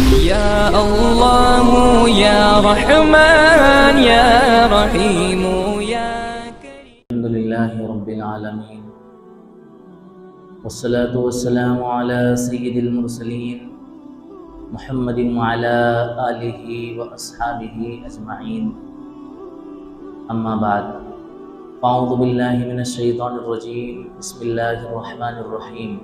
يا الله يا رحمن يا رحيم يا كريم. الحمد لله رب العالمين والصلاة والسلام على سيد المرسلين محمد وعلى آله وأصحابه أجمعين. أما بعد، أعوذ بالله من الشيطان الرجيم. بسم الله الرحمن الرحيم.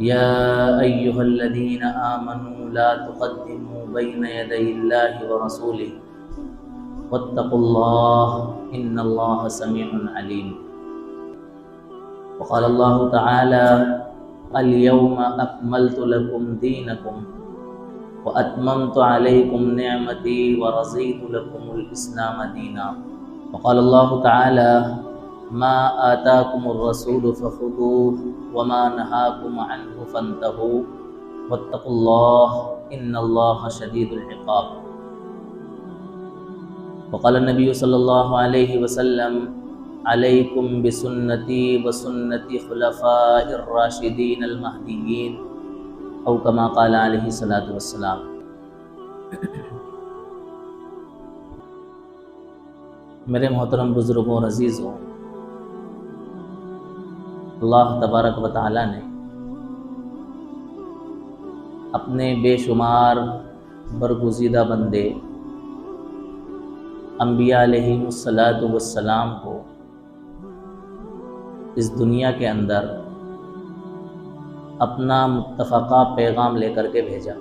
يا أيها الذين آمنوا لا تقدموا بين يدي الله ورسوله واتقوا الله إن الله سميع عليم. وقال الله تعالى: اليوم أكملت لكم دينكم وأتممت عليكم نعمتي ورضيت لكم الإسلام دينا. وقال الله تعالى: ما آتاكم الرسول فخذوه وما نهاكم عنه فانتهوا واتقوا الله إن الله شديد العقاب. وقال النبي صلى الله عليه وسلم: عليكم بسنتي وسنة خلفاء الراشدين المهديين، أو كما قال عليه الصلاة والسلام. میرے محترم بزرگوں اور عزیزوں، اللہ تبارک و تعالی نے اپنے بے شمار برگزیدہ بندے انبیاء علیہم السلام کو اس دنیا کے اندر اپنا متفقہ پیغام لے کر کے بھیجا.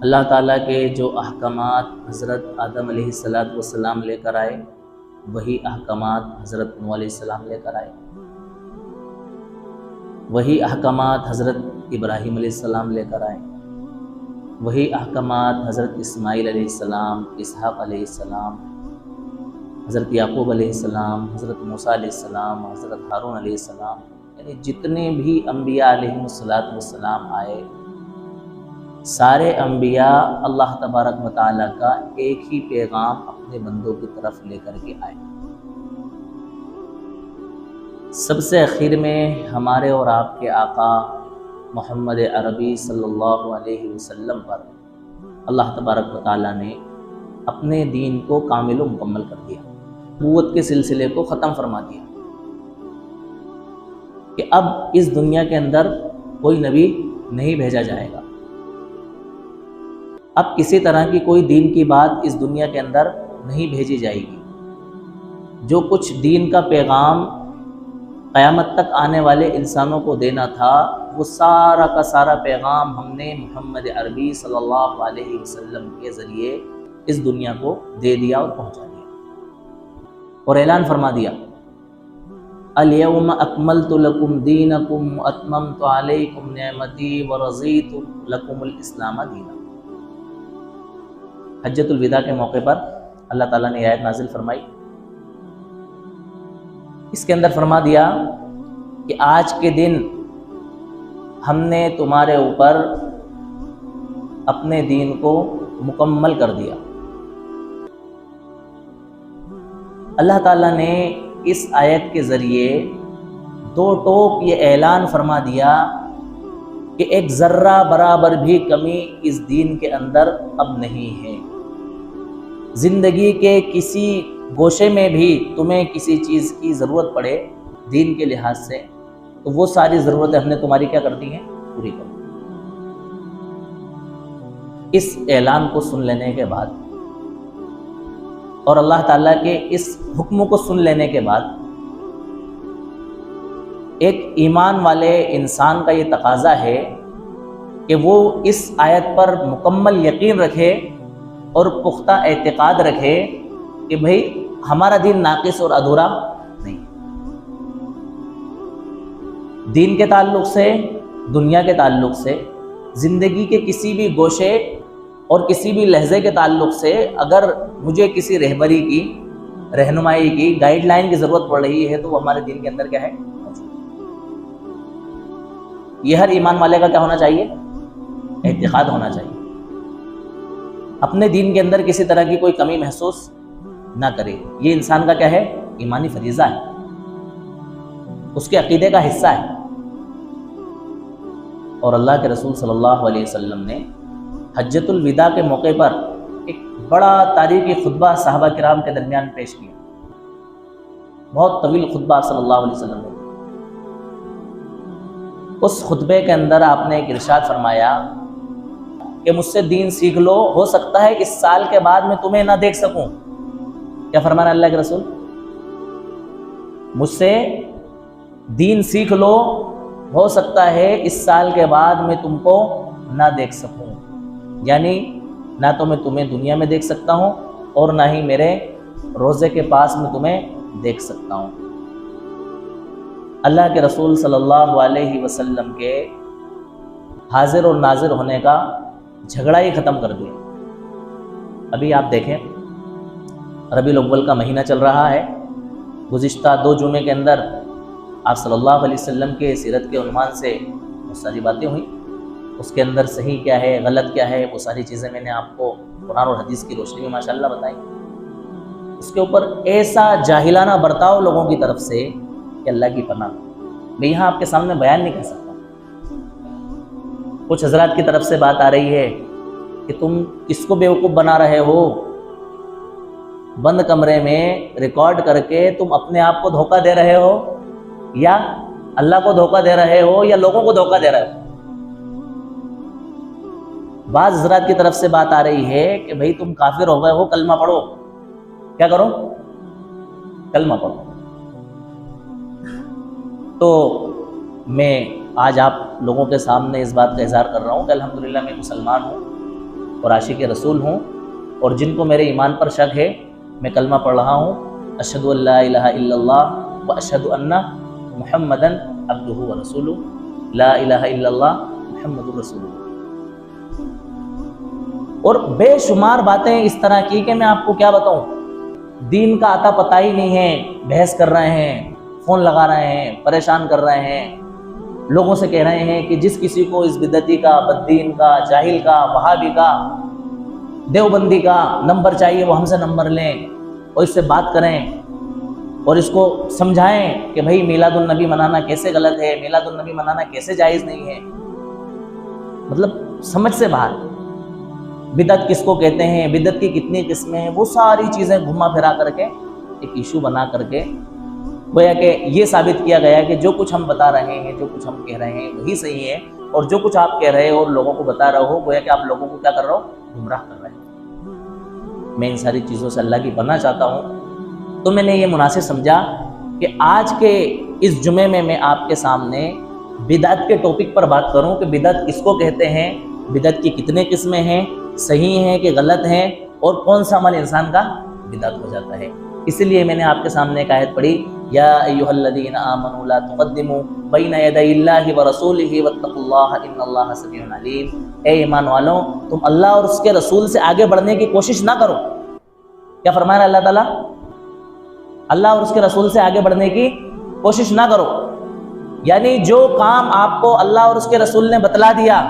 اللہ تعالیٰ کے جو احکامات حضرت آدم علیہ السلام لے کر آئے، وہی احکامات حضرت نوح علیہ السلام لے کر آئے، وہی احکامات حضرت ابراہیم علیہ السلام لے کر آئے، وہی احکامات حضرت اسماعیل علیہ السلام، اسحاق علیہ السلام، حضرت یعقوب علیہ السلام، حضرت موسیٰ علیہ السلام، حضرت ہارون علیہ السلام، یعنی جتنے بھی انبیاء علیہم السلام آئے، سارے انبیاء اللہ تبارک و تعالیٰ کا ایک ہی پیغام اپنے بندوں کی طرف لے کر کے آئے. سب سے اخیر میں ہمارے اور آپ کے آقا محمد عربی صلی اللہ علیہ وسلم پر اللہ تبارک و تعالیٰ نے اپنے دین کو کامل و مکمل کر دیا، نبوت کے سلسلے کو ختم فرما دیا کہ اب اس دنیا کے اندر کوئی نبی نہیں بھیجا جائے گا، اب کسی طرح کی کوئی دین کی بات اس دنیا کے اندر نہیں بھیجی جائے گی. جو کچھ دین کا پیغام قیامت تک آنے والے انسانوں کو دینا تھا، وہ سارا کا سارا پیغام ہم نے محمد عربی صلی اللہ علیہ وسلم کے ذریعے اس دنیا کو دے دیا اور پہنچا دیا، اور اعلان فرما دیا: الیوم اکملت لکم دینکم واتممت علیکم نعمتی ورضیت لکم الاسلام دینا. حجۃ الوداع کے موقع پر اللہ تعالیٰ نے آیت نازل فرمائی. اس کے اندر فرما دیا کہ آج کے دن ہم نے تمہارے اوپر اپنے دین کو مکمل کر دیا. اللہ تعالیٰ نے اس آیت کے ذریعے دو ٹوک یہ اعلان فرما دیا کہ ایک ذرہ برابر بھی کمی اس دین کے اندر اب نہیں ہے. زندگی کے کسی گوشے میں بھی تمہیں کسی چیز کی ضرورت پڑے دین کے لحاظ سے، تو وہ ساری ضرورتیں ہم نے تمہاری کیا کر دی ہیں؟ پوری کر دی. اس اعلان کو سن لینے کے بعد اور اللہ تعالیٰ کے اس حکم کو سن لینے کے بعد ایک ایمان والے انسان کا یہ تقاضا ہے کہ وہ اس آیت پر مکمل یقین رکھے اور پختہ اعتقاد رکھے کہ بھئی ہمارا دین ناقص اور ادھورا نہیں. دین کے تعلق سے، دنیا کے تعلق سے، زندگی کے کسی بھی گوشے اور کسی بھی لحظے کے تعلق سے اگر مجھے کسی رہبری کی، رہنمائی کی، گائیڈ لائن کی ضرورت پڑ رہی ہے تو وہ ہمارے دین کے اندر کیا ہے؟ یہ ہر ایمان والے کا کیا ہونا چاہیے؟ اعتقاد ہونا چاہیے. اپنے دین کے اندر کسی طرح کی کوئی کمی محسوس نہ کرے. یہ انسان کا کیا ہے؟ ایمانی فریضہ ہے، اس کے عقیدے کا حصہ ہے. اور اللہ کے رسول صلی اللہ علیہ وسلم نے حجۃ الوداع کے موقع پر ایک بڑا تاریخی خطبہ صحابہ کرام کے درمیان پیش کیا. بہت طویل خطبہ صلی اللہ علیہ وسلم نے. اس خطبے کے اندر آپ نے ایک ارشاد فرمایا کہ مجھ سے دین سیکھ لو، ہو سکتا ہے اس سال کے بعد میں تمہیں نہ دیکھ سکوں. کیا فرمانا اللہ کے رسول؟ مجھ سے دین سیکھ لو، ہو سکتا ہے اس سال کے بعد میں تم کو نہ دیکھ سکوں. یعنی نہ تو میں تمہیں دنیا میں دیکھ سکتا ہوں اور نہ ہی میرے روزے کے پاس میں تمہیں دیکھ سکتا ہوں. اللہ کے رسول صلی اللہ علیہ وسلم کے حاضر اور ناظر ہونے کا جھگڑا ہی ختم کر دیا. ابھی آپ دیکھیں ربیع الاول کا مہینہ چل رہا ہے. گزشتہ 2 جمعے کے اندر آپ صلی اللہ علیہ وسلم کے سیرت کے عنوان سے بہت ساری باتیں ہوئیں. اس کے اندر صحیح کیا ہے، غلط کیا ہے، وہ ساری چیزیں میں نے آپ کو قرآن اور حدیث کی روشنی میں ماشاءاللہ بتائی. اس کے اوپر ایسا جاہلانہ برتاؤ لوگوں کی طرف سے کہ اللہ کی پناہ میں یہاں آپ کے سامنے بیان نہیں کر سکتا. کچھ حضرات کی طرف سے بات آ رہی ہے کہ تم کس کو بیوقوف بنا رہے ہو، بند کمرے میں ریکارڈ کر کے تم اپنے آپ کو دھوکہ دے رہے ہو یا اللہ کو دھوکہ دے رہے ہو یا لوگوں کو دھوکہ دے رہے ہو. بعض حضرات کی طرف سے بات آ رہی ہے کہ بھئی تم کافر ہو گئے ہو، کلمہ پڑھو. کیا کرو؟ کلمہ پڑھو. تو میں آج آپ لوگوں کے سامنے اس بات کا اظہار کر رہا ہوں کہ الحمدللہ میں مسلمان ہوں اور عاشق رسول ہوں، اور جن کو میرے ایمان پر شک ہے میں کلمہ پڑھ رہا ہوں. اشہد ان لا الہ الا اللہ و اشہد ان محمدا عبدہ و رسولہ. لا الہ الا اللہ محمد رسول اللہ. اور بے شمار باتیں اس طرح کی کہ میں آپ کو کیا بتاؤں. دین کا آتا پتہ ہی نہیں ہے، بحث کر رہے ہیں، فون لگا رہے ہیں، پریشان کر رہے ہیں، لوگوں سے کہہ رہے ہیں کہ جس کسی کو اس بدعتی کا، بددین کا، جاہل کا، وہابی کا، دیوبندی کا نمبر چاہیے وہ ہم سے نمبر لیں اور اس سے بات کریں اور اس کو سمجھائیں کہ بھئی میلاد النبی منانا کیسے غلط ہے، میلاد النبی منانا کیسے جائز نہیں ہے. مطلب سمجھ سے باہر. بدعت کس کو کہتے ہیں، بدعت کی کتنی قسمیں ہیں، وہ ساری چیزیں گھما پھرا کر کے ایک ایشو بنا کر کے گویا کہ یہ ثابت کیا گیا کہ جو کچھ ہم بتا رہے ہیں، جو کچھ ہم کہہ رہے ہیں وہی صحیح ہے، اور جو کچھ آپ کہہ رہے ہو اور لوگوں کو بتا رہے ہو گویا کہ آپ لوگوں کو کیا کر رہے ہو، گمراہ کر رہے ہیں. میں ان ساری چیزوں سے اللہ کی پناہ چاہتا ہوں. تو میں نے یہ مناسب سمجھا کہ آج کے اس جمعے میں آپ کے سامنے بدعت کے ٹاپک پر بات کروں کہ بدعت کس کو کہتے ہیں، بدعت کی کتنے قسمیں ہیں، صحیح ہیں کہ غلط ہیں، اور کون سا عمل انسان کا بدعت ہو جاتا ہے. اسی لیے میں نے آپ کے سامنے ایک آیت پڑھی، یا ایھا الذین آمنوا لا تقدموا بین یدی اللہ ورسولہ واتقوا اللہ ان اللہ سمیع علیم. اے ایمان والوں، تم اللہ اور اس کے رسول سے آگے بڑھنے کی کوشش نہ کرو. کیا فرمایا اللہ تعالیٰ؟ اللہ اور اس کے رسول سے آگے بڑھنے کی کوشش نہ کرو. یعنی جو کام آپ کو اللہ اور اس کے رسول نے بتلا دیا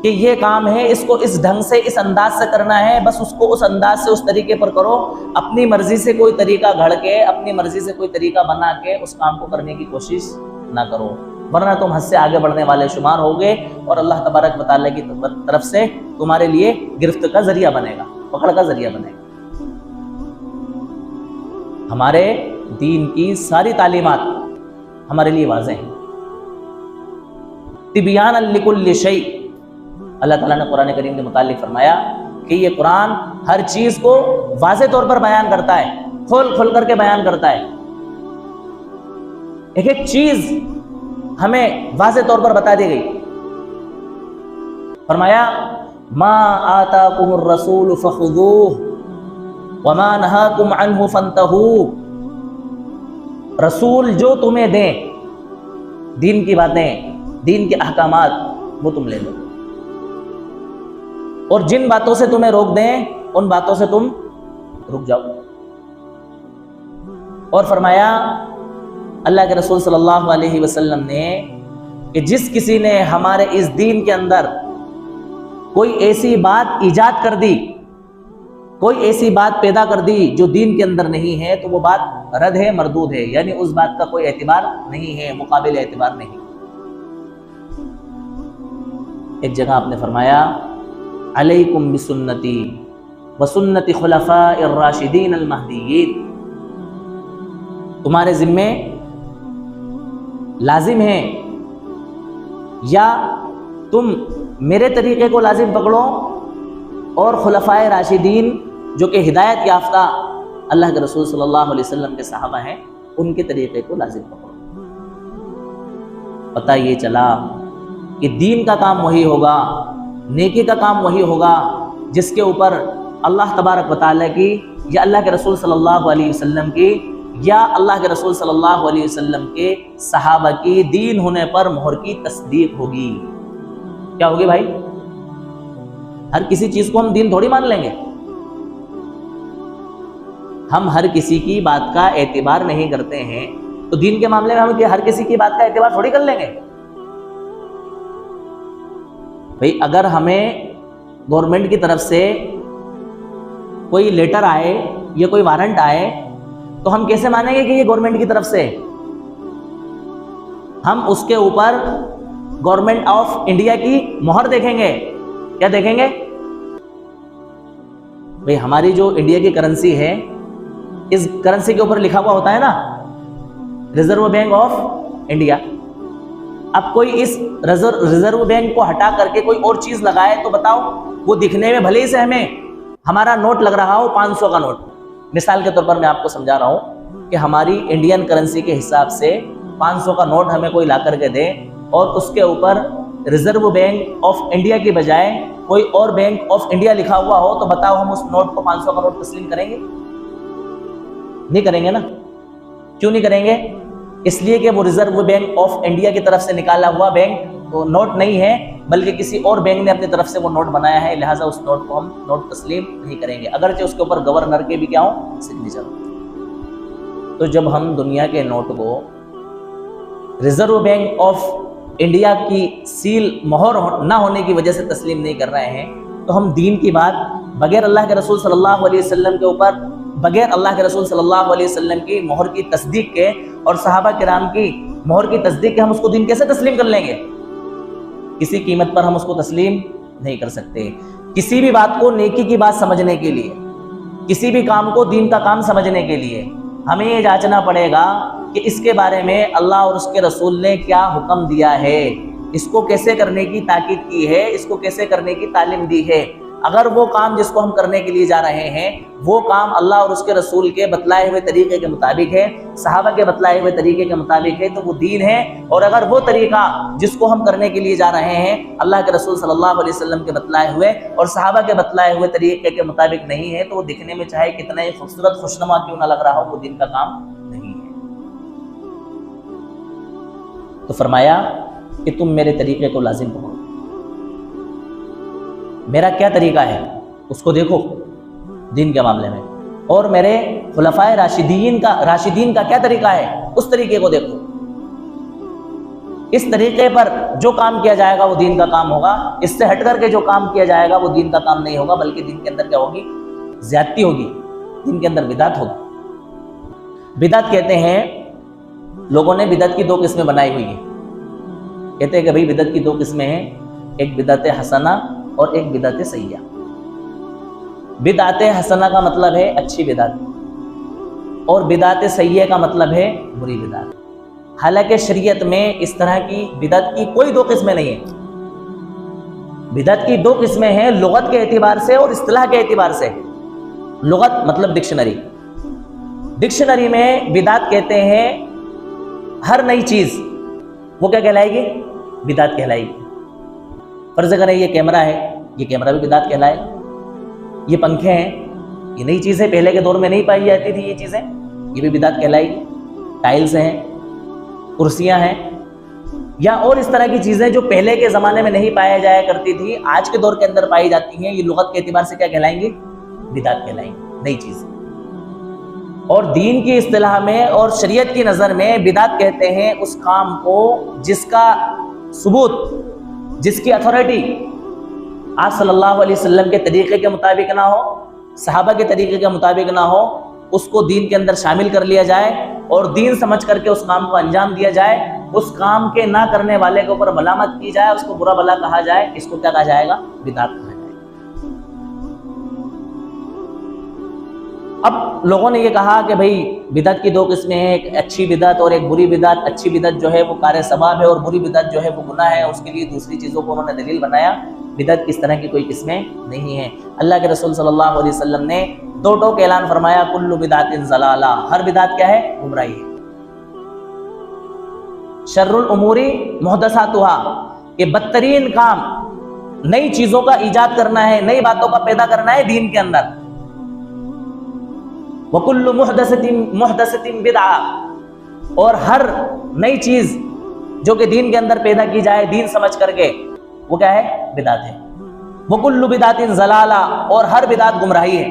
کہ یہ کام ہے، اس کو اس ڈھنگ سے، اس انداز سے کرنا ہے، بس اس کو اس انداز سے، اس طریقے پر کرو. اپنی مرضی سے کوئی طریقہ گھڑ کے، اپنی مرضی سے کوئی طریقہ بنا کے اس کام کو کرنے کی کوشش نہ کرو، ورنہ تم حد سے آگے بڑھنے والے شمار ہوگے اور اللہ تبارک و تعالیٰ کی طرف سے تمہارے لیے گرفت کا ذریعہ بنے گا، پکڑ کا ذریعہ بنے گا. ہمارے دین کی ساری تعلیمات ہمارے لیے واضح ہیں. تبیانا لکل شیء. اللہ تعالیٰ نے قرآن کریم کے متعلق فرمایا کہ یہ قرآن ہر چیز کو واضح طور پر بیان کرتا ہے، کھول کھول کر کے بیان کرتا ہے. ایک ایک چیز ہمیں واضح طور پر بتا دی گئی. فرمایا ما آتاکم الرسول فخذوہ وما نہاکم عنہ فانتہوا. رسول جو تمہیں دیں، دین کی باتیں، دین کے احکامات، وہ تم لے لو، اور جن باتوں سے تمہیں روک دیں ان باتوں سے تم رک جاؤ. اور فرمایا اللہ کے رسول صلی اللہ علیہ وسلم نے کہ جس کسی نے ہمارے اس دین کے اندر کوئی ایسی بات ایجاد کر دی، کوئی ایسی بات پیدا کر دی جو دین کے اندر نہیں ہے، تو وہ بات رد ہے، مردود ہے. یعنی اس بات کا کوئی اعتبار نہیں ہے، مقابل اعتبار نہیں. ایک جگہ آپ نے فرمایا علیکم بسنتی وسنت خلفاء الراشدین المہدیین، تمہارے ذمے لازم ہے یا تم میرے طریقے کو لازم پکڑو اور خلفائے راشدین جو کہ ہدایت یافتہ اللہ کے رسول صلی اللہ علیہ وسلم کے صحابہ ہیں ان کے طریقے کو لازم پکڑو۔ پتہ یہ چلا کہ دین کا کام وہی ہوگا، نیکی کا کام وہی ہوگا جس کے اوپر اللہ تبارک و تعالیٰ کی یا اللہ کے رسول صلی اللہ علیہ وسلم کی یا اللہ کے رسول صلی اللہ علیہ وسلم کے صحابہ کی دین ہونے پر مہر کی تصدیق ہوگی۔ کیا ہوگی بھائی؟ ہر کسی چیز کو ہم دین تھوڑی مان لیں گے، ہم ہر کسی کی بات کا اعتبار نہیں کرتے ہیں، تو دین کے معاملے میں ہم ہر کسی کی بات کا اعتبار تھوڑی کر لیں گے۔ بھئی اگر ہمیں گورنمنٹ کی طرف سے کوئی لیٹر آئے یا کوئی وارنٹ آئے تو ہم کیسے مانیں گے کہ یہ گورنمنٹ کی طرف سے؟ ہم اس کے اوپر گورنمنٹ آف انڈیا کی مہر دیکھیں گے۔ کیا دیکھیں گے؟ بھئی ہماری جو انڈیا کی کرنسی ہے، اس کرنسی کے اوپر لکھا ہوا ہوتا ہے نا ریزرو بینک آف انڈیا۔ اب کوئی اس ریزرو بینک کو ہٹا کر کے کوئی اور چیز لگائے تو بتاؤ، وہ دکھنے میں بھلے ہی سے ہمیں ہمارا نوٹ لگ رہا ہو 500 کا نوٹ، مثال کے طور پر میں آپ کو سمجھا رہا ہوں کہ ہماری انڈین کرنسی کے حساب سے 500 کا نوٹ ہمیں کوئی لا کر کے دے اور اس کے اوپر ریزرو بینک آف انڈیا کی بجائے کوئی اور بینک آف انڈیا لکھا ہوا ہو، تو بتاؤ ہم اس نوٹ کو 500 کا نوٹ تسلیم کریں گے؟ نہیں کریں گے نا۔ کیوں نہیں کریں گے؟ اس لیے کہ وہ ریزرو بینک آف انڈیا کی طرف سے نکالا ہوا بینک وہ نوٹ نہیں ہے، بلکہ کسی اور بینک نے اپنی طرف سے وہ نوٹ بنایا ہے، لہٰذا اس نوٹ کو ہم نوٹ تسلیم نہیں کریں گے، اگرچہ اس کے اوپر گورنر کے بھی کیا ہوں سگنیچر۔ تو جب ہم دنیا کے نوٹ کو ریزرو بینک آف انڈیا کی سیل مہر نہ ہونے کی وجہ سے تسلیم نہیں کر رہے ہیں، تو ہم دین کی بات بغیر اللہ کے رسول صلی اللہ علیہ وسلم کے اوپر، بغیر اللہ کے رسول صلی اللہ علیہ وسلم کی مہر کی تصدیق کے اور صحابہ کرام کی مہر کی تصدیق کے ہم اس کو دین کیسے تسلیم کر لیں گے؟ کسی قیمت پر ہم اس کو تسلیم نہیں کر سکتے۔ کسی بھی بات کو نیکی کی بات سمجھنے کے لیے، کسی بھی کام کو دین کا کام سمجھنے کے لیے ہمیں یہ جانچنا پڑے گا کہ اس کے بارے میں اللہ اور اس کے رسول نے کیا حکم دیا ہے، اس کو کیسے کرنے کی تاکید کی ہے، اس کو کیسے کرنے کی تعلیم دی ہے۔ اگر وہ کام جس کو ہم کرنے کے لیے جا رہے ہیں وہ کام اللہ اور اس کے رسول کے بتلائے ہوئے طریقے کے مطابق ہے، صحابہ کے بتلائے ہوئے طریقے کے مطابق ہے، تو وہ دین ہے۔ اور اگر وہ طریقہ جس کو ہم کرنے کے لیے جا رہے ہیں اللہ کے رسول صلی اللہ علیہ وسلم کے بتلائے ہوئے اور صحابہ کے بتلائے ہوئے طریقے کے مطابق نہیں ہے، تو وہ دکھنے میں چاہے کتنا ہی خوبصورت خوشنما کیوں نہ لگ رہا ہو، وہ دین کا کام نہیں ہے۔ تو فرمایا کہ تم میرے طریقے کو لازم پکڑو، میرا کیا طریقہ ہے اس کو دیکھو دین کے معاملے میں، اور میرے خلفائے راشدین کا کیا طریقہ ہے اس طریقے کو دیکھو۔ اس طریقے پر جو کام کیا جائے گا وہ دین کا کام ہوگا، اس سے ہٹ کر کے جو کام کیا جائے گا وہ دین کا کام نہیں ہوگا، بلکہ دین کے اندر کیا ہوگی؟ زیادتی ہوگی، دین کے اندر بدعت ہوگی۔ بدعت کہتے ہیں، لوگوں نے بدعت کی 2 قسمیں بنائی ہوئی ہیں، کہتے ہیں کہ بھئی بدعت کی 2 قسمیں ہیں، ایک بدعت حسنہ اور ایک بدعت سیئہ۔ بدعت حسنہ کا مطلب ہے اچھی بدعت، اور بدعت سیئہ کا مطلب ہے بری بدعت۔ حالانکہ شریعت میں اس طرح کی بدعت کی کوئی 2 قسمیں نہیں ہیں۔ بدعت کی 2 قسمیں ہیں لغت کے اعتبار سے اور اصطلاح کے اعتبار سے۔ لغت مطلب ڈکشنری میں بدعت کہتے ہیں ہر نئی چیز، وہ کیا کہلائے گی؟ بدعت کہلائے گی۔ فرض کریں یہ کیمرہ ہے، یہ کیمرہ بھی بدعت کہلائے، یہ پنکھے ہیں، یہ نئی چیزیں پہلے کے دور میں نہیں پائی جاتی تھی، یہ چیزیں یہ بھی بدعت کہلائے گی۔ ٹائلز ہیں، کرسیاں ہیں، یا اور اس طرح کی چیزیں جو پہلے کے زمانے میں نہیں پایا جایا کرتی تھی، آج کے دور کے اندر پائی جاتی ہیں، یہ لغت کے اعتبار سے کیا کہلائیں گی؟ بدعت کہلائیں گی، نئی چیز۔ اور دین کی اصطلاح میں اور شریعت کی نظر میں بدعت کہتے ہیں اس کام کو جس کا ثبوت، جس کی اتھارٹی آپ صلی اللہ علیہ وسلم کے طریقے کے مطابق نہ ہو، صحابہ کے طریقے کے مطابق نہ ہو، اس کو دین کے اندر شامل کر لیا جائے اور دین سمجھ کر کے اس کام کو انجام دیا جائے، اس کام کے نہ کرنے والے کے اوپر ملامت کی جائے، اس کو برا بھلا کہا جائے، اس کو کیا کہا جائے گا؟ بدعت کہا جائے گا۔ اب لوگوں نے یہ کہا کہ بھئی بدعت کی دو قسمیں ہیں، ایک اچھی بدعت اور ایک بری بدعت۔ اچھی بدعت جو ہے وہ کار ثواب ہے اور بری بدعت جو ہے وہ گناہ ہے، اس کے لیے دوسری چیزوں کو انہوں نے دلیل بنایا۔ بدعت کس طرح کی کوئی قسمیں نہیں ہیں۔ اللہ کے رسول صلی اللہ علیہ وسلم نے دو ٹوک اعلان فرمایا، کل بدعت ضلالہ، ہر بدعت کیا ہے؟ گمراہی ہے۔ شر الامور محدثاتها، کہ بدترین کام نئی چیزوں کا ایجاد کرنا ہے، نئی باتوں کا پیدا کرنا ہے دین کے اندر۔ وَكُلُّ مُحْدَثَةٍ بِدْعَةٍ، اور ہر نئی چیز جو کہ دین کے اندر پیدا کی جائے دین سمجھ کر کے، وہ کیا ہے؟ بدعت ہے۔ وَكُلُّ بِدْعَةٍ ضَلَالَةٍ، اور ہر بدعت گمراہی ہے۔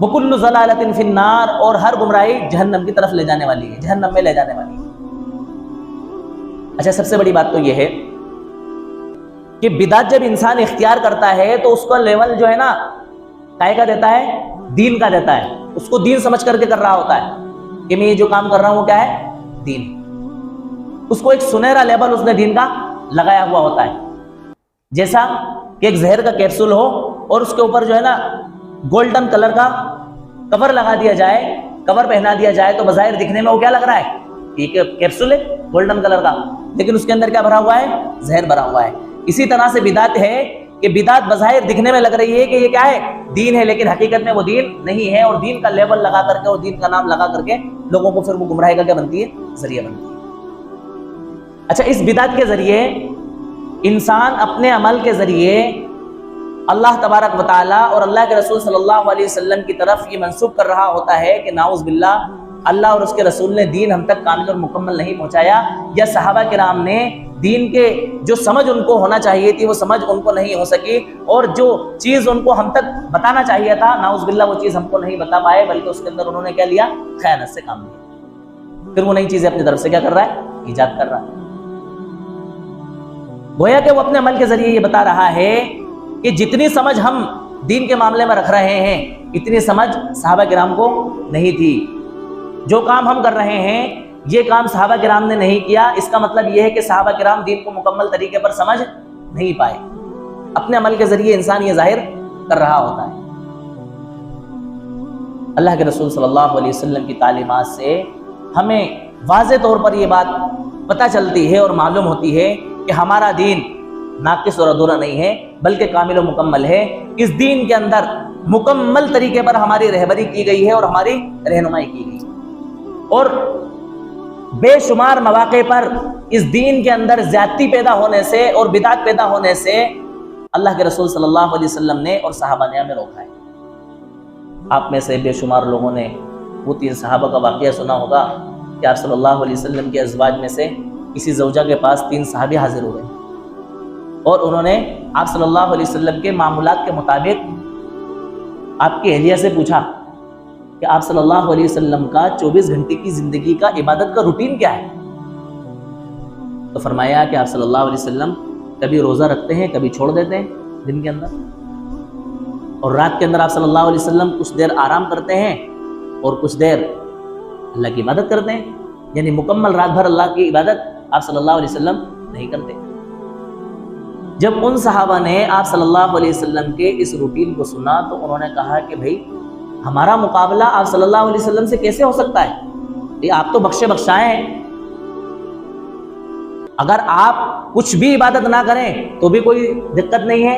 وَكُلُّ ضَلَالَةٍ فِي النَّارِ، اور ہر گمراہی جہنم کی طرف لے جانے والی ہے، جہنم میں لے جانے والی ہے۔ اچھا، سب سے بڑی بات تو یہ ہے کہ بدعت جب انسان اختیار کرتا ہے تو اس کا لیول جو ہے نا کائے کا دیتا ہے؟ دین کا دیتا ہے۔ اس کو دین سمجھ کر کے کر رہا ہوتا ہے کہ میں یہ جو کام کر رہا ہوں وہ کیا ہے؟ دین۔ اس کو ایک سنہرا لیبل اس نے دین کا لگایا ہوا ہوتا ہے، جیسا کہ ایک زہر کا کیپسول ہو اور اس کے اوپر جو ہے نا گولڈن کلر کا کور لگا دیا جائے، کور پہنا دیا جائے، تو بظاہر دکھنے میں وہ کیا لگ رہا ہے؟ کہ کیپسول ہے گولڈن کلر کا، لیکن اس کے اندر کیا بھرا ہوا ہے؟ زہر بھرا ہوا ہے۔ اسی طرح سے بدعت ہے کہ بدعت بظاہر دکھنے میں لگ رہی ہے کہ یہ کیا ہے؟ دین ہے، لیکن حقیقت میں وہ دین نہیں ہے، اور دین کا لیبل لگا کر کے اور دین کا نام لگا کر کے لوگوں کو پھر وہ گمراہی کا کیا بنتی ہے؟ ذریعہ بنتی ہے۔ اچھا، اس بدعت کے ذریعے انسان اپنے عمل کے ذریعے اللہ تبارک و تعالیٰ اور اللہ کے رسول صلی اللہ علیہ وسلم کی طرف یہ منسوب کر رہا ہوتا ہے کہ نعوذ باللہ اللہ اور اس کے رسول نے دین ہم تک کامل اور مکمل نہیں پہنچایا، یا صحابہ کرام نے دین کے جو سمجھ ان کو ہونا چاہیے تھی وہ سمجھ ان کو نہیں ہو سکی، اور جو چیز ان کو ہم تک بتانا چاہیے تھا نعوذ باللہ وہ چیز ہم کو نہیں بتا پائے، بلکہ اس کے اندر انہوں نے کیا لیا؟ خیانت سے کام لیا۔ پھر وہ نئی چیزیں اپنی طرف سے کیا کر رہا ہے؟ ایجاد کر رہا ہے۔ گویا کہ وہ اپنے عمل کے ذریعے یہ بتا رہا ہے کہ جتنی سمجھ ہم دین کے معاملے میں رکھ رہے ہیں اتنی سمجھ صحابہ کرام کو نہیں تھی۔ جو کام ہم کر رہے ہیں یہ کام صحابہ کرام نے نہیں کیا، اس کا مطلب یہ ہے کہ صحابہ کرام دین کو مکمل طریقے پر سمجھ نہیں پائے۔ اپنے عمل کے ذریعے انسان یہ ظاہر کر رہا ہوتا ہے۔ اللہ کے رسول صلی اللہ علیہ وسلم کی تعلیمات سے ہمیں واضح طور پر یہ بات پتہ چلتی ہے اور معلوم ہوتی ہے کہ ہمارا دین ناقص اور ادھورا نہیں ہے بلکہ کامل و مکمل ہے۔ اس دین کے اندر مکمل طریقے پر ہماری رہبری کی گئی ہے اور ہماری رہنمائی کی گئی، اور بے شمار مواقع پر اس دین کے اندر زیادتی پیدا ہونے سے اور بدعت پیدا ہونے سے اللہ کے رسول صلی اللہ علیہ وسلم نے اور صحابہ نے ہمیں روکا ہے۔ آپ میں سے بے شمار لوگوں نے وہ 3 صحابہ کا واقعہ سنا ہوگا کہ آپ صلی اللہ علیہ وسلم کے ازواج میں سے کسی زوجہ کے پاس 3 صحابی حاضر ہوئے اور انہوں نے آپ صلی اللہ علیہ وسلم کے معمولات کے مطابق آپ کی اہلیہ سے پوچھا کہ آپ صلی اللہ علیہ وسلم کا 24 گھنٹے کی زندگی کا عبادت کا روٹین کیا ہے؟ تو فرمایا کہ آپ صلی اللہ علیہ وسلم کبھی روزہ رکھتے ہیں، کبھی چھوڑ دیتے ہیں دن کے اندر، اور رات کے اندر آپ صلی اللہ علیہ وسلم کچھ دیر آرام کرتے ہیں اور کچھ دیر اللہ کی عبادت کرتے ہیں، یعنی مکمل رات بھر اللہ کی عبادت آپ صلی اللہ علیہ وسلم نہیں کرتے۔ جب ان صحابہ نے آپ صلی اللہ علیہ وسلم کے اس روٹین کو سنا تو انہوں نے کہا کہ بھائی ہمارا مقابلہ آپ صلی اللہ علیہ وسلم سے کیسے ہو سکتا ہے؟ یہ آپ تو بخشے بخشائے ہیں، اگر آپ کچھ بھی عبادت نہ کریں تو بھی کوئی دقت نہیں ہے،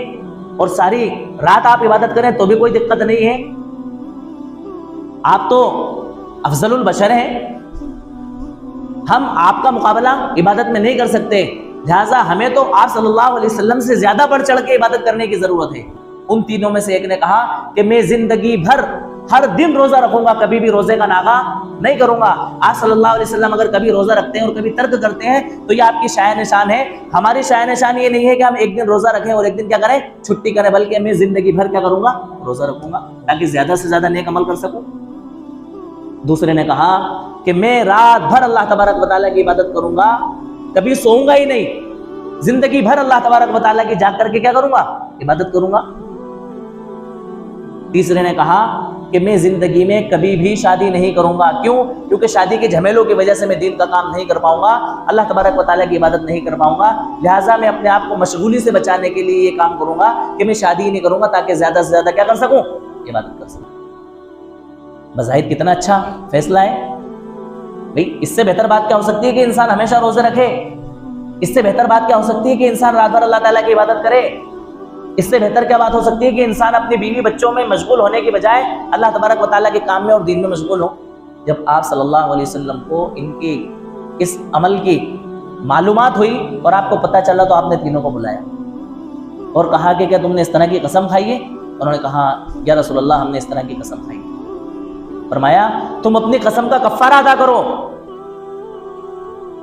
اور ساری رات آپ عبادت کریں تو بھی کوئی دقت نہیں ہے، آپ تو افضل البشر ہیں، ہم آپ کا مقابلہ عبادت میں نہیں کر سکتے، لہٰذا ہمیں تو آپ صلی اللہ علیہ وسلم سے زیادہ بڑھ چڑھ کے عبادت کرنے کی ضرورت ہے۔ ان تینوں میں سے ایک نے کہا کہ میں زندگی بھر ہر دن روزہ رکھوں گا، کبھی بھی روزے کا ناغہ نہیں کروں گا۔ آپ صلی اللہ علیہ وسلم اگر کبھی روزہ رکھتے ہیں اور کبھی ترک کرتے ہیں تو یہ آپ کی شایع نشان ہے، ہماری شایع نشان یہ نہیں ہے کہ ہم ایک دن روزہ رکھیں اور ایک دن کیا کریں؟ چھٹی کریں، بلکہ میں زندگی بھر کیا کروں گا؟ روزہ رکھوں گا تاکہ زیادہ سے زیادہ نیک عمل کر سکوں۔ دوسرے نے کہا کہ میں رات بھر اللہ تبارک و تعالیٰ کی عبادت کروں گا، کبھی سوؤں گا ہی نہیں، زندگی بھر اللہ تبارک و تعالیٰ کی جاگ کر کے کیا کروں گا؟ عبادت کروں گا۔ تیسرے نے کہا کہ میں زندگی میں کبھی بھی شادی نہیں کروں گا. کیوں؟ کیونکہ شادی کے جھمیلوں کی وجہ سے میں دین کا کام نہیں کر پاؤں گا, اللہ تبارک و تعالیٰ کی عبادت نہیں کر پاؤں گا. لہٰذا میں اپنے آپ کو مشغولی سے بچانے کے لیے یہ کام کروں گا کہ میں شادی ہی نہیں کروں گا, تاکہ زیادہ سے زیادہ کیا کر سکوں؟ عبادت کر سکوں. بظاہر کتنا اچھا فیصلہ ہے بھئی. اس سے بہتر بات کیا ہو سکتی ہے کہ انسان ہمیشہ روزے رکھے؟ اس سے بہتر بات کیا ہو سکتی ہے کہ انسان رات بھر اللہ تعالیٰ کی عبادت کرے؟ اس سے بہتر کیا بات ہو سکتی ہے کہ انسان اپنی بیوی بچوں میں مشغول ہونے کی بجائے اللہ تبارک و تعالیٰ کے کام میں اور دین میں مشغول ہو؟ جب آپ صلی اللہ علیہ وسلم کو ان کی اس عمل کی معلومات ہوئی اور آپ کو پتہ چلا تو آپ نے تینوں کو بلایا اور کہا کہ کیا تم نے اس طرح کی قسم کھائی ہے؟ انہوں نے کہا یا رسول اللہ ہم نے اس طرح کی قسم کھائی. فرمایا تم اپنی قسم کا کفارہ ادا کرو,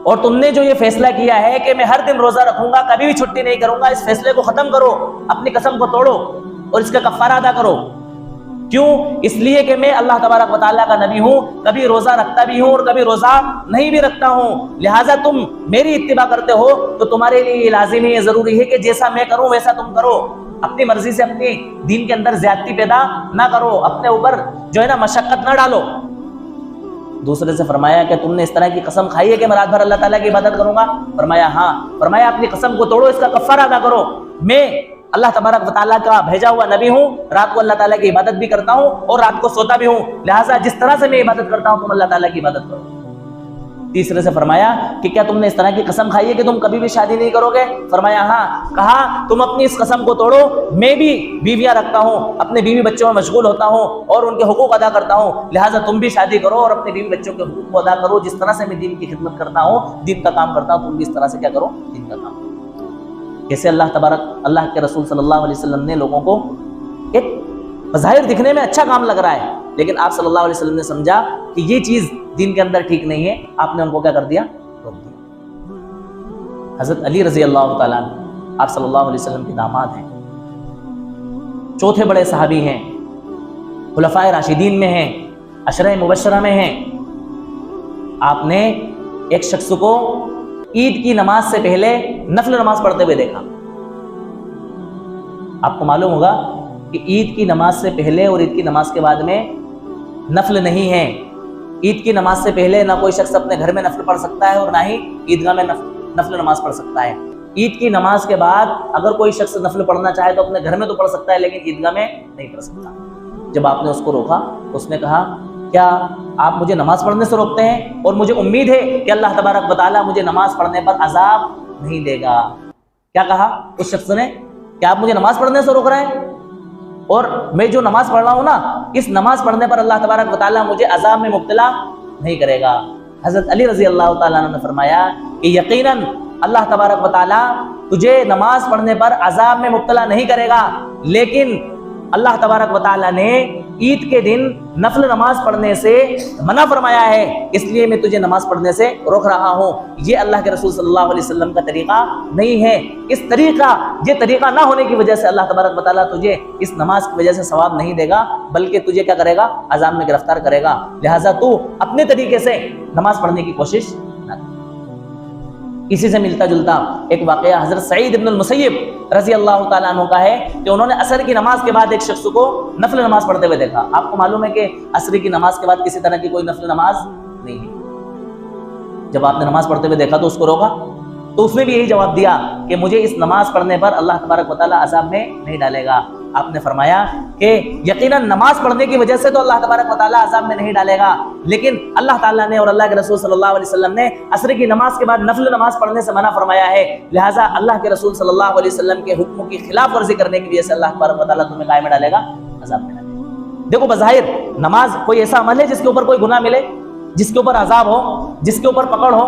اور تم نے جو یہ فیصلہ کیا ہے کہ میں ہر دن روزہ رکھوں گا, کبھی بھی چھٹی نہیں کروں گا, اس فیصلے کو ختم کرو, اپنی قسم کو توڑو اور اس کا کفارہ ادا کرو. کیوں؟ اس لیے کہ میں اللہ تبارک و تعالیٰ کا نبی ہوں, کبھی روزہ رکھتا بھی ہوں اور کبھی روزہ نہیں بھی رکھتا ہوں. لہٰذا تم میری اتباع کرتے ہو تو تمہارے لیے یہ لازمی ہے, ضروری ہے کہ جیسا میں کروں ویسا تم کرو. اپنی مرضی سے اپنی دین کے اندر زیادتی پیدا نہ کرو, اپنے اوپر جو ہے نا مشقت نہ ڈالو. دوسرے سے فرمایا کہ تم نے اس طرح کی قسم کھائی ہے کہ میں رات بھر اللہ تعالیٰ کی عبادت کروں گا؟ فرمایا ہاں. فرمایا اپنی قسم کو توڑو, اس کا کفارہ ادا کرو. میں اللہ تبارک و تعالیٰ کا بھیجا ہوا نبی ہوں, رات کو اللہ تعالیٰ کی عبادت بھی کرتا ہوں اور رات کو سوتا بھی ہوں, لہٰذا جس طرح سے میں عبادت کرتا ہوں تم اللہ تعالیٰ کی عبادت کرو. تیسرے سے فرمایا کہ کیا تم نے اس طرح کی قسم کھائی ہے کہ تم کبھی بھی شادی نہیں کرو گے؟ فرمایا ہاں. کہا تم اپنی اس قسم کو توڑو, میں بھی بیویاں رکھتا ہوں, اپنے بیوی بچوں میں مشغول ہوتا ہوں اور ان کے حقوق ادا کرتا ہوں, لہٰذا تم بھی شادی کرو اور اپنے بیوی بچوں کے حقوق کو ادا کرو. جس طرح سے میں دین کی خدمت کرتا ہوں, دین کا کام کرتا ہوں, تم بھی اس طرح سے کیا کرو؟ دین کا کام کرو. کیسے اللہ کے رسول صلی اللہ علیہ وسلم نے لوگوں کو, ایک بظاہر دکھنے میں اچھا کام لگ رہا ہے لیکن آپ صلی اللہ علیہ وسلم نے سمجھا کہ یہ چیز دین کے اندر ٹھیک نہیں ہے, آپ نے ان کو کیا کر دیا؟ روک دیا. حضرت علی رضی اللہ تعالیٰ عنہ آپ صلی اللہ علیہ وسلم کے داماد ہیں, چوتھے بڑے صحابی ہیں, خلفائے راشدین میں ہیں, عشرہ مبشرہ میں ہیں. آپ نے ایک شخص کو عید کی نماز سے پہلے نفل نماز پڑھتے ہوئے دیکھا. آپ کو معلوم ہوگا کہ عید کی نماز سے پہلے اور عید کی نماز کے بعد میں نفل نہیں ہے. عید کی نماز سے پہلے نہ کوئی شخص اپنے گھر میں نفل پڑھ سکتا ہے اور نہ ہی عیدگاہ میں نفل نماز پڑھ سکتا ہے. عید کی نماز کے بعد اگر کوئی شخص نفل پڑھنا چاہے تو اپنے گھر میں تو پڑھ سکتا ہے لیکن عیدگاہ میں نہیں پڑھ سکتا. جب آپ نے اس کو روکا تو اس نے کہا کیا آپ مجھے نماز پڑھنے سے روکتے ہیں اور مجھے امید ہے کہ اللہ تبارک و تعالیٰ مجھے نماز پڑھنے پر عذاب نہیں دے گا؟ کیا کہا اس شخص نے؟ کیا آپ مجھے نماز پڑھنے سے روک رہے ہیں اور میں جو نماز پڑھ رہا ہوں نا, اس نماز پڑھنے پر اللہ تبارک و تعالیٰ مجھے عذاب میں مبتلا نہیں کرے گا. حضرت علی رضی اللہ تعالیٰ عنہ نے فرمایا کہ یقیناً اللہ تبارک و تعالیٰ تجھے نماز پڑھنے پر عذاب میں مبتلا نہیں کرے گا, لیکن اللہ تبارک و تعالیٰ نے عید کے دن نفل نماز پڑھنے سے منع فرمایا ہے, اس لیے میں تجھے نماز پڑھنے سے روک رہا ہوں. یہ اللہ کے رسول صلی اللہ علیہ وسلم کا طریقہ نہیں ہے. یہ طریقہ نہ ہونے کی وجہ سے اللہ تبارک و تعالیٰ تجھے اس نماز کی وجہ سے ثواب نہیں دے گا, بلکہ تجھے کیا کرے گا؟ عذاب میں گرفتار کرے گا. لہٰذا تو اپنے طریقے سے نماز پڑھنے کی کوشش نہ کر. اسی سے ملتا جلتا ایک واقعہ حضرت سعید ابن المسیب رضی اللہ تعالیٰ عنہ کا ہے کہ انہوں نے عصر کی نماز کے بعد ایک شخص کو نفل نماز پڑھتے ہوئے دیکھا. آپ کو معلوم ہے کہ عصر کی نماز کے بعد کسی طرح کی کوئی نفل نماز نہیں ہے. جب آپ نے نماز پڑھتے ہوئے دیکھا تو اس کو روکا, تو اس نے بھی یہی جواب دیا کہ مجھے اس نماز پڑھنے پر اللہ تبارک و تعالیٰ عذاب میں نہیں ڈالے گا. آپ نے فرمایا کہ یقیناً نماز پڑھنے کی وجہ سے تو اللہ تبارک و تعالیٰ عذاب میں نہیں ڈالے گا, لیکن اللہ تعالیٰ نے اور اللہ کے رسول صلی اللہ علیہ وسلم نے عصر کی نماز کے بعد نفل نماز پڑھنے سے منع فرمایا ہے. لہٰذا اللہ کے رسول صلی اللہ علیہ وسلم کے حکموں کی خلاف ورزی کرنے کی وجہ سے اللہ تبارک و تعالیٰ تمہیں کائے میں ڈالے گا؟ عذاب میں ڈالے گا. دیکھو بظاہر نماز کوئی ایسا عمل ہے جس کے اوپر کوئی گناہ ملے, جس کے اوپر عذاب ہو, جس کے اوپر پکڑ ہو,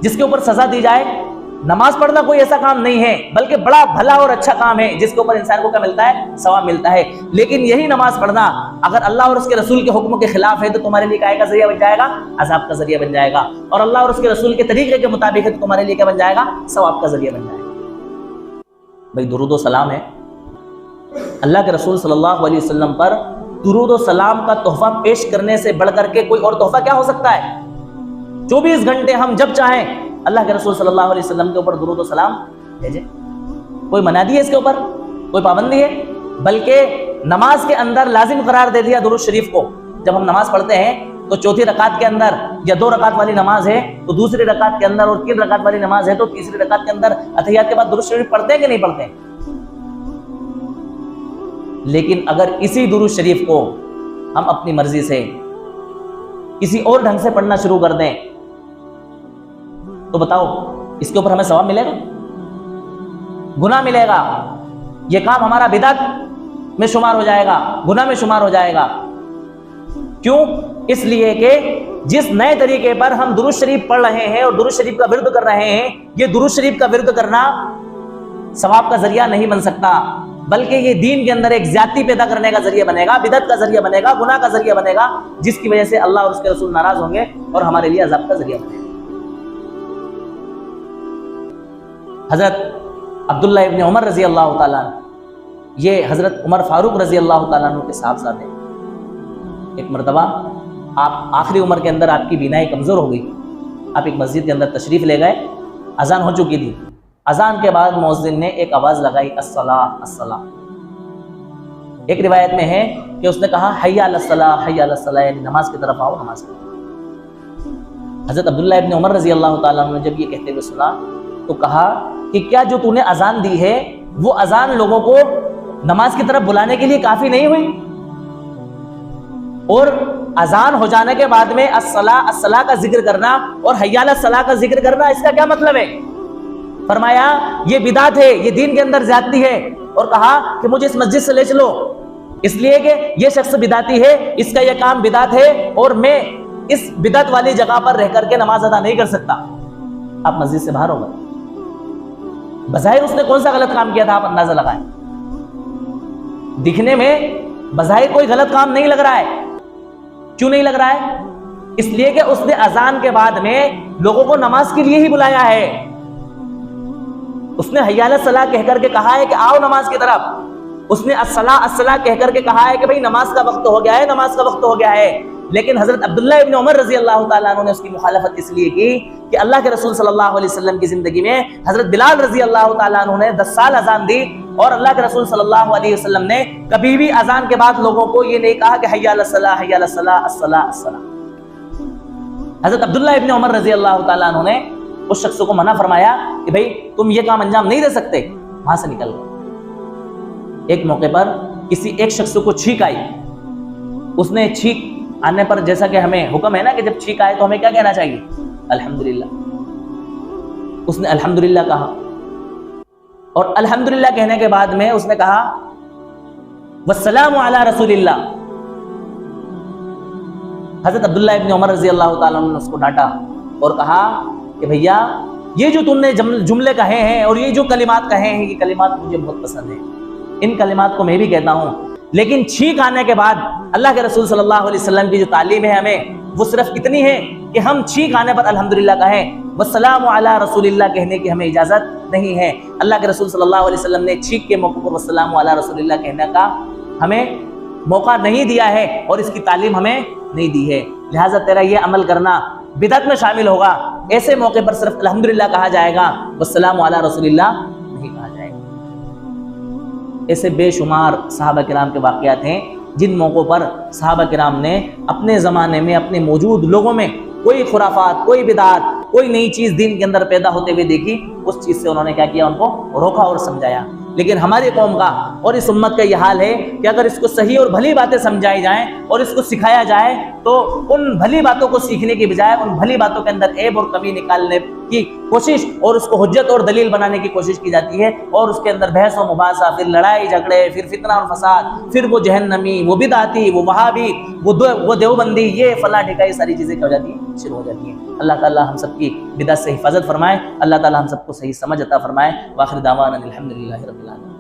جس کے اوپر سزا دی جائے. نماز پڑھنا کوئی ایسا کام نہیں ہے بلکہ بڑا بھلا اور اچھا کام ہے جس کے اوپر انسان کو کیا ملتا ہے؟ ثواب ملتا ہے. لیکن یہی نماز پڑھنا اگر اللہ اور اس کے رسول کے حکموں کے خلاف ہے تو تمہارے لیے کائے کا ذریعہ بن جائے گا؟ عذاب کا ذریعہ بن جائے گا. اور اللہ اور اس کے رسول کے طریقے کے مطابق ہے تو تمہارے لیے کیا بن جائے گا؟ ثواب کا ذریعہ بن جائے گا. بھائی درود و سلام ہے, اللہ کے رسول صلی اللہ علیہ وسلم پر درود و سلام کا تحفہ پیش کرنے سے بڑھ کر کے کوئی اور تحفہ کیا ہو سکتا ہے؟ 24 گھنٹے ہم جب چاہیں اللہ کے رسول صلی اللہ علیہ وسلم کے اوپر درود و سلام بھیجیں. کوئی منادی ہے اس کے اوپر؟ کوئی پابندی ہے؟ بلکہ نماز کے اندر لازم قرار دے دیا درود شریف کو. جب ہم نماز پڑھتے ہیں تو چوتھی رکعت کے اندر یا 2 رکعت والی نماز ہے تو دوسری رکعت کے اندر، اور 3 رکعت والی نماز ہے تو تیسری رکعت کے اندر اتحیات کے بعد درود شریف پڑھتے ہیں کہ نہیں پڑھتے ہیں؟ لیکن اگر اسی درود شریف کو ہم اپنی مرضی سے کسی اور ڈھنگ سے پڑھنا شروع کر دیں تو بتاؤ اس کے اوپر ہمیں ثواب ملے گا؟ گناہ ملے گا. یہ کام ہمارا بدعت میں شمار ہو جائے گا، گناہ میں شمار ہو جائے گا. کیوں؟ اس لیے کہ جس نئے طریقے پر ہم درود شریف پڑھ رہے ہیں اور درود شریف کا ورد کر رہے ہیں، یہ درود شریف کا ورد کرنا ثواب کا ذریعہ نہیں بن سکتا، بلکہ یہ دین کے اندر ایک زیادتی پیدا کرنے کا ذریعہ بنے گا، بدعت کا ذریعہ بنے گا، گناہ کا ذریعہ بنے گا، جس کی وجہ سے اللہ اور اس کے رسول ناراض ہوں گے اور ہمارے لیے عذاب کا ذریعہ بنے گا. حضرت عبداللہ ابن عمر رضی اللہ تعالیٰ عنہ، یہ حضرت عمر فاروق رضی اللہ تعالیٰ عنہ کے صاحبزادے. ایک مرتبہ آپ آخری عمر کے اندر آپ کی بینائی کمزور ہو گئی، آپ ایک مسجد کے اندر تشریف لے گئے، اذان ہو چکی تھی. اذان کے بعد مؤذن نے ایک آواز لگائی، الصلاۃ الصلاۃ. ایک روایت میں ہے کہ اس نے کہا حی علی الصلاۃ حی علی الصلاۃ، یعنی نماز کی طرف آؤ، نماز کی طرف. حضرت عبداللہ ابن عمر رضی اللہ تعالیٰ عنہ نے جب یہ کہتے ہوئے سنا تو کہا کہ کیا جو تو نے اذان دی ہے وہ اذان لوگوں کو نماز کی طرف بلانے کے لیے کافی نہیں ہوئی؟ اور اذان ہو جانے کے بعد میں الصلاۃ الصلاۃ کا ذکر کرنا اور حی علی الصلاۃ کا ذکر کرنا، اس کا کیا مطلب ہے؟ فرمایا یہ بدعت ہے، یہ دین کے اندر زیادتی ہے، اور کہا کہ مجھے اس مسجد سے لے چلو، اس لیے کہ یہ شخص بدعتی ہے، اس کا یہ کام بدعت ہے اور میں اس بدعت والی جگہ پر رہ کر کے نماز ادا نہیں کر سکتا. آپ مسجد سے باہر ہو گئے. بظاہر اس نے کون سا غلط کام کیا تھا؟ آپ اندازہ لگائیں. دکھنے میں بظاہر کوئی غلط کام نہیں لگ رہا ہے. کیوں نہیں لگ رہا ہے؟ اس لیے کہ اس نے اذان کے بعد میں لوگوں کو نماز کے لیے ہی بلایا ہے. اس نے حی علی الصلاۃ کہہ کر کے کہا ہے کہ آؤ نماز کی طرف. اس نے الصلاۃ الصلاۃ کہہ کر کے کہا ہے کہ بھئی نماز کا وقت ہو گیا ہے، نماز کا وقت ہو گیا ہے. لیکن حضرت عبداللہ ابن عمر رضی اللہ تعالیٰ عنہ نے اس کی مخالفت اس لیے کی کہ اللہ کے رسول صلی اللہ علیہ وسلم کی زندگی میں حضرت بلال رضی اللہ تعالیٰ عنہ نے 10 سال اذان دی، اور اللہ کے رسول صلی اللہ علیہ وسلم نے کبھی بھی اذان کے بعد لوگوں کو یہ نہیں کہا کہ حی علی الصلاۃ حی علی الصلاۃ الصلاۃ الصلاۃ. حضرت عبداللہ ابن عمر رضی اللہ تعالیٰ عنہ نے اس شخص کو منع فرمایا کہ بھئی تم یہ کام انجام نہیں دے سکتے، وہاں سے نکل گئے. ایک موقع پر کسی ایک شخص کو چھینک آئی. اس نے چھینک آنے پر، جیسا کہ ہمیں حکم ہے نا کہ جب چھینک آئے تو ہمیں کیا کہنا چاہیے؟ الحمدللہ. اس نے الحمدللہ کہا، اور الحمدللہ کہنے کے بعد میں اس نے کہا والسلام علی رسول اللہ. حضرت عبداللہ ابن عمر رضی اللہ تعالیٰ عنہ نے اس کو ڈانٹا اور کہا کہ بھیا یہ جو تم نے جملے کہے ہیں اور یہ جو کلمات کہے ہیں، یہ کلمات مجھے بہت پسند ہیں، ان کلمات کو میں بھی کہتا ہوں، لیکن چھینک آنے کے بعد اللہ کے رسول صلی اللہ علیہ وسلم کی جو تعلیم ہے ہمیں وہ صرف اتنی ہے کہ ہم چھینک آنے پر الحمدللہ کہیں، والسلام علی رسول اللہ کہنے کی ہمیں اجازت نہیں ہے. اللہ کے رسول صلی اللہ علیہ وسلم نے چھینک کے موقع پر والسلام علی رسول اللہ کہنے کا ہمیں موقع نہیں دیا ہے اور اس کی تعلیم ہمیں نہیں دی ہے. لہٰذا تیرا یہ عمل کرنا بدعت میں شامل ہوگا. ایسے موقع پر صرف الحمدللہ کہا جائے گا، والسلام علی رسول اللہ نہیں کہا جائے گا. ایسے بے شمار صحابہ کرام کے واقعات ہیں جن موقعوں پر صحابہ کرام نے اپنے زمانے میں اپنے موجود لوگوں میں کوئی خرافات، کوئی بدعات، کوئی نئی چیز دین کے اندر پیدا ہوتے ہوئے دیکھی، اس چیز سے انہوں نے کیا کیا؟ ان کو روکا اور سمجھایا. لیکن ہماری قوم کا اور اس امت کا یہ حال ہے کہ اگر اس کو صحیح اور بھلی باتیں سمجھائی جائیں اور اس کو سکھایا جائے تو ان بھلی باتوں کو سیکھنے کی بجائے ان بھلی باتوں کے اندر عیب اور کمی نکالنے کی کوشش اور اس کو حجت اور دلیل بنانے کی کوشش کی جاتی ہے، اور اس کے اندر بحث و مباحثہ، پھر لڑائی جھگڑے، پھر فتنہ اور فساد، پھر وہ جہنمی، وہ بدعتی، وہ وہابی، وہ دیوبندی، یہ فلاں ٹھیکا، یہ ساری چیزیں کیا ہو جاتی ہیں؟ شروع ہو جاتی ہیں. اللہ تعالیٰ ہم سب کی بدعت سے حفاظت فرمائے، اللہ تعالیٰ ہم سب کو صحیح سمجھ عطا فرمائے. وآخر دعوانا الحمدللہ رب العالمین.